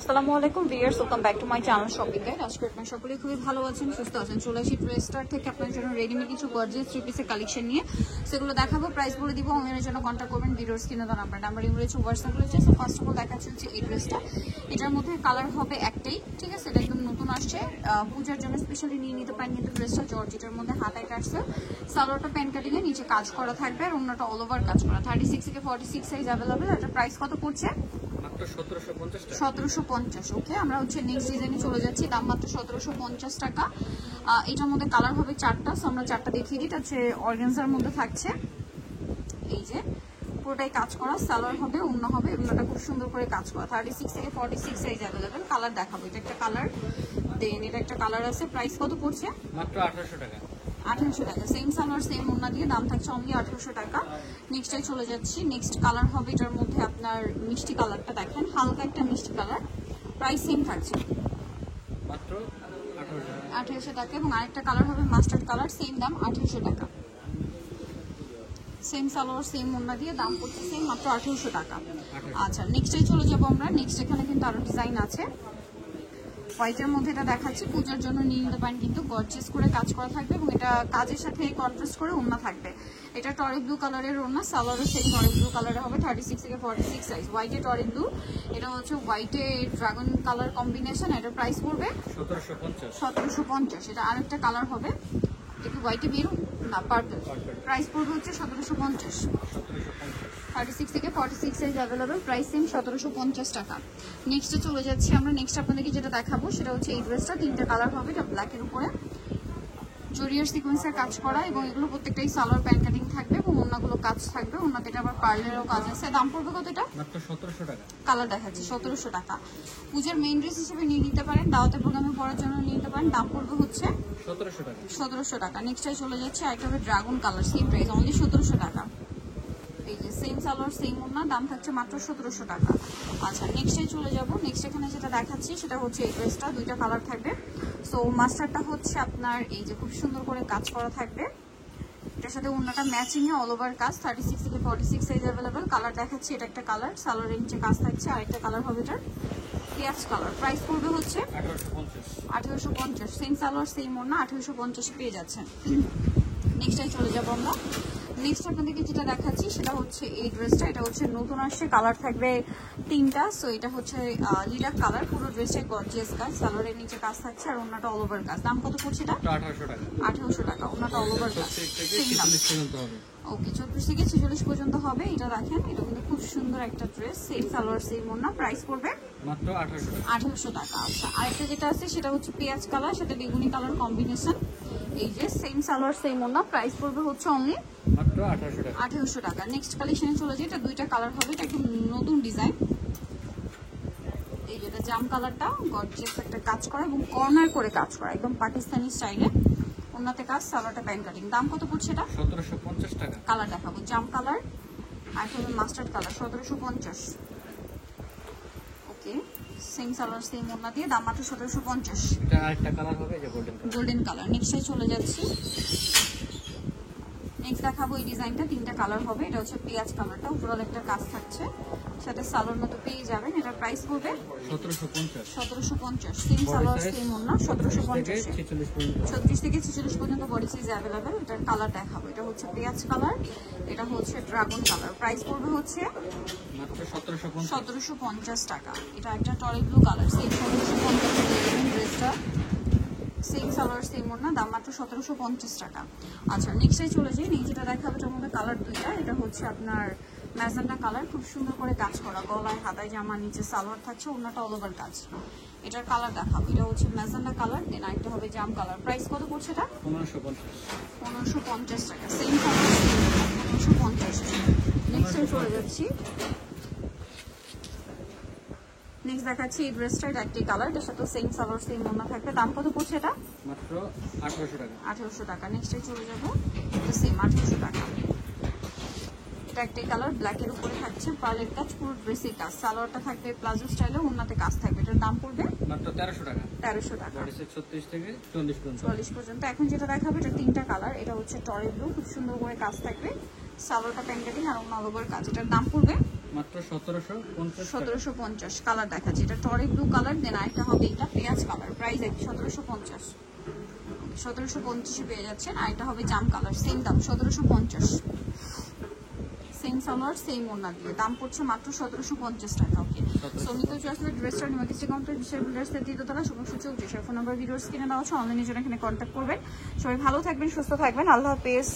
আসসালামু আলাইকুম viewers, welcome back to my channel shopping guide. আজকে আপনারা সকলেই খুবই ভালো আছেন, সুস্থ আছেন। চলে আসি ড্রেস স্টার থেকে আপনাদের জন্য রেডিমেড কিছু গর্জিয়াস থ্রি পিসের কালেকশন নিয়ে, সেগুলো দেখাবো, প্রাইস বলে দিব। অনলাইনের জন্য কন্ট্যাক্ট করবেন, ভিডিওর স্ক্রিনে দেওয়া নাম্বার রয়েছে, হোয়াটসঅ্যাপ রয়েছে। সো ফার্স্ট অফ অল দেখাচ্ছি হচ্ছে এই ড্রেসটা। এটার মধ্যে কালার হবে একটাই, ঠিক আছে? এটা একদম নতুন আসছে, পূজার জন্য স্পেশালি নিয়ে নিতে পারেন। কিন্তু ড্রেসটা জর্জেটের মধ্যে হাতায় কাটছে, সালোয়ারটা প্যান্ট কাটিংয়ে নিচে কাজ করা থাকবে, আর অন্যটা অল ওভার কাজ করা। 36 থেকে 46 সাইজ অ্যাভেলেবেল। এটার প্রাইস কত পড়ছে? 1750। ওকে, আমরা হচ্ছে নেক্সট ডিজাইনে চলে যাচ্ছি। দাম মাত্র 1750 টাকা। এটার মধ্যে কালার হবে 4টা, সো আমরা 4টা দেখিয়ে দিই। এটা হচ্ছে অর্গানজার মধ্যে থাকছে, এই যে পুরোটাই কাজ করা। সালোয়ার হবে, ওড়না হবে, ওড়নাটা খুব সুন্দর করে কাজ করা। 36 থেকে 46 সাইজ অ্যাভেলেবেল। কালার দেখাবো, এটা একটা কালার, দেন এটা একটা কালার আছে। প্রাইস কত পড়ছে? মাত্র 1800 টাকা। 1800 টাকা। সেম সালোয়ার সেম ওড়না দিয়ে দাম থাকছে অনলি 1800 টাকা। নেক্সটে চলে যাচ্ছি। নেক্সট কালার হবে এটার মধ্যে আপনার মিষ্টি কালারটা দেখেন, হালকা একটা মিষ্টি কালার। প্রাইস সেম থাকছে মাত্র 1800 টাকা। এবং আরেকটা কালার হবে মাস্টার্ড কালার, সেম দাম 1800 টাকা। সেম সালোয়ার সেম ওড়না দিয়ে দাম পড়ছে সেম মাত্র 1800 টাকা। আচ্ছা, নেক্সটে চলে যাবো আমরা। নেক্সট এখানে কিন্তু আরো ডিজাইন আছে। হোয়াইটের মধ্যে এটা দেখাচ্ছি, পূজার জন্য নিয়ে নিতে পারেন, কিন্তু গর্জিয়াস করে কাজ করা থাকবে এবং এটা কাজের সাথে কন্ট্রাস্ট করে ওড়না থাকবে। এটা টরে ব্লু কালারের ওড়না, সালোয়ারও সেই টরে ব্লু কালারে হবে। 36 থেকে 46 সাইজ। হোয়াইটে টরে ব্লু, এটা হচ্ছে হোয়াইটে ড্রাগন কালার কম্বিনেশন। এটার প্রাইস পড়বে 1750। এটা আরেকটা কালার হবে, একটু হোয়াইটে মেরুন না পার্পল। প্রাইস পড়বে হচ্ছে 1750। 36 থেকে 46 সাইজ অ্যাভেলেবল। প্রাইস সেম 1750 টাকা। নেক্সটে চলে যাচ্ছি আমরা। নেক্সট আপনাদেরকে যেটা দেখাবো সেটা হচ্ছে এই ড্রেসটা। 3টা কালার হবে, এটা ব্ল্যাকের উপরে জরিয়ার সিকোয়েন্সের কাজ করা, এবং এগুলো প্রত্যেকটাই সালোয়ার প্যান্ট কাটিং থাকবে এবং অন্যগুলো কাজ থাকবে। অন্যতে এটা আবার পার্লেরও কাজ আছে। দাম পড়বে কত? এটা মাত্র 1700 টাকা। কালার দেখাচ্ছি 1700 টাকা। পূজার মেইন ড্রেস হিসেবে নিয়ে নিতে পারেন, দাওয়াতে প্রোগ্রামে পড়ার জন্য নিয়ে নিতে পারেন। দাম পড়বে হচ্ছে 1700 টাকা। 1700 টাকা। নেক্সটে চলে যাচ্ছে, আরেকটা হবে dragon colour, same price only 1700 টাকা। এই যে সেম সালোয়ার সেম ওড়না, দাম থাকছে মাত্র 1700 টাকা। আচ্ছা, নেক্সটে চলে যাব। নেক্সট এখানে যেটা দেখাচ্ছি সেটা হচ্ছে এই ড্রেসটা। 2টা কালার থাকবে। সো মাস্টারটা হচ্ছে আপনার এই যে খুব সুন্দর করে কাজ করা থাকবে, এটার সাথে ওড়নাটা ম্যাচিং এ অল ওভার কাজ। 36 থেকে 46 সাইজ অ্যাভেলেবল। কালার দেখাচ্ছি, এটা একটা কালার, সালোয়ারের নিচে কাজ থাকছে। আরেকটা কালার হবে এটার পেঁয়াজ কালার। প্রাইস পড়বে হচ্ছে 1850। সেম সালোয়ার সেম ওড়না, 1850 পেয়ে যাচ্ছেন। নেক্সটে চলে যাব আমরা। নেক্সট আপনাদেরকে যেটা দেখাচ্ছি সেটা হচ্ছে এই ড্রেসটা। এটা হচ্ছে নতুন আসছে, কালার থাকবে 3টা। সো এটা হচ্ছে লিলাক কালার। পুরো ড্রেসটাই গর্জিয়াস কাজ, সালোয়ারের নিচে কাজ থাকছে, আর ওড়নাটা অল ওভার কাজ। দাম কত পড়ছে এটা? 1800 টাকা। 1800 টাকা। ওড়নাটা অল ওভার কাজ, সেম দাম। ওকে, 34 থেকে 46 পর্যন্ত হবে। এটা দেখেন, এটা কিন্তু খুব সুন্দর একটা ড্রেস, সেম সালোয়ার সেম ওড়না। প্রাইস পড়বে মাত্র 1800 টাকা। 1800 টাকা। আচ্ছা, আরেকটা যেটা আছে সেটা হচ্ছে পেঁয়াজ কালার, সাথে বেগুনি কালার কম্বিনেশন। এই যে সেম সালোয়ার সেম ওড়না। প্রাইস পড়বে হচ্ছে অনলি মাত্র 1800 টাকা। 1800 টাকা। নেক্সট কালেকশনে চলে যাই। এটা 2টা কালার হবে, এটা একদম নতুন ডিজাইন। এই যেটা জাম কালারটা গর্জিয়াস একটা কাজ করা এবং কর্নার করে কাজ করা, একদম পাকিস্তানি স্টাইলে। ওনাতে কাজ, সালোয়ারটা প্যান্ট কাটিং। দাম কত পড়ছে এটা? 1750 টাকা। কালার দেখাবো, জাম কালার আর হবে মাস্টার্ড কালার, 1750। ওকে, সেম সালোয়ার সেম ওড়না দিয়ে দাম মাত্র 1750। এটা আরেকটা কালার হবে, যে গোল্ডেন কালার। নেক্সটে চলে যাচ্ছি। নেক্সট দেখাবো এই ডিজাইনটা। 3টা কালার হবে। এটা হচ্ছে পেঁয়াজ কালারটা, উপরাল একটা কাজ থাকছে, সাথে সালোয়ার মতো পেয়ে যাবেন। এটার প্রাইস পড়বে 1750। 1750। সেম সালোয়ার সেম ওড়না, 1750। 36 থেকে 46 পর্যন্ত বডি সাইজ অ্যাভেলেবেল। এটার কালার দেখাবো। এটা হচ্ছে পেঁয়াজ কালার, এটা হচ্ছে ড্রাগন কালার। প্রাইস পড়বে হচ্ছে মাত্র 1750। 1750 টাকা। এটা একটা টরে ব্লু কালার, সেম 1750 ড্রেসটা, সেম সালোয়ার সেম ওড়না, দাম মাত্র 1750 টাকা। আচ্ছা, নেক্সটে চলে যাই। যেটা দেখাবো এটার মধ্যে কালার 2টা। এটা হচ্ছে আপনার ম্যাজেন্টা কালার, খুব সুন্দর করে কাজ করা, গলায় হাতায় জামা, নিচে সালোয়ার থাকছে, ওড়নাটা অল ওভার কাজ। এটার কালার দেখাবো। এটা হচ্ছে ম্যাজেন্টা কালার, দেন আরেকটা হবে জাম কালার। প্রাইস কত পড়ছে এটা? 1550 টাকা। Same colour 1550। নেক্সটে চলে যাচ্ছি। নেক্সট দেখাচ্ছি এই ড্রেসটা। এটা একটি কালার, এটার সাথে সেম সালোয়ার সেম ওড়না থাকবে। দাম কত পড়ছে এটা? মাত্র 1800 টাকা। 1800 টাকা। নেক্সটে চলে যাব। এটা সেম 1800 টাকা। এটা একটাই কালার, ব্ল্যাকের উপরে থাকছে পার্লের কাজ, পুরো ড্রেসের কাজ। সালোয়ারটা থাকবে প্লাজো স্টাইলে, ওড়নাতে কাজ থাকবে। এটার দাম পড়বে মাত্র 1300 টাকা। 1300 টাকা। বডি সাইজ 36 থেকে 40 পর্যন্ত। 40 পর্যন্ত। এখন যেটা দেখাবো এটা 3টা কালার। এটা হচ্ছে টরে ব্লু, খুব সুন্দর করে কাজ থাকবে, সালোয়ারটা প্যান্ট কাটিং আর ওড়না অল ওভার কাজ। এটার দাম পড়বে মাত্র 1750 1750 কালার দেখাচ্ছি, এটা টরে ব্লু কালার, দেন আরেকটা হবে এটা পেঁয়াজ কালার, প্রাইস একই 1750। 1750 পেয়ে যাচ্ছেন। আর এটা হবে জাম কালার, সেম দাম 1750, সেম সালোয়ার সেম ওড়না দিয়ে, দাম পড়ছে মাত্র 1750 টাকা। ওকে, সমিত আসলে ড্রেসটা নিমাকিস্টি কাউন্টার বিশাল বিল্ডার্সের দ্বিতীয়তলা শুভশ্রী চৌধুরী, ফোন নাম্বার ভিডিওর স্ক্রিনে দেওয়া আছে, অনলাইনে জন্য এখানে কন্ট্যাক্ট করবেন। সবাই ভালো থাকবেন, সুস্থ থাকবেন, আল্লাহ হাফেজ।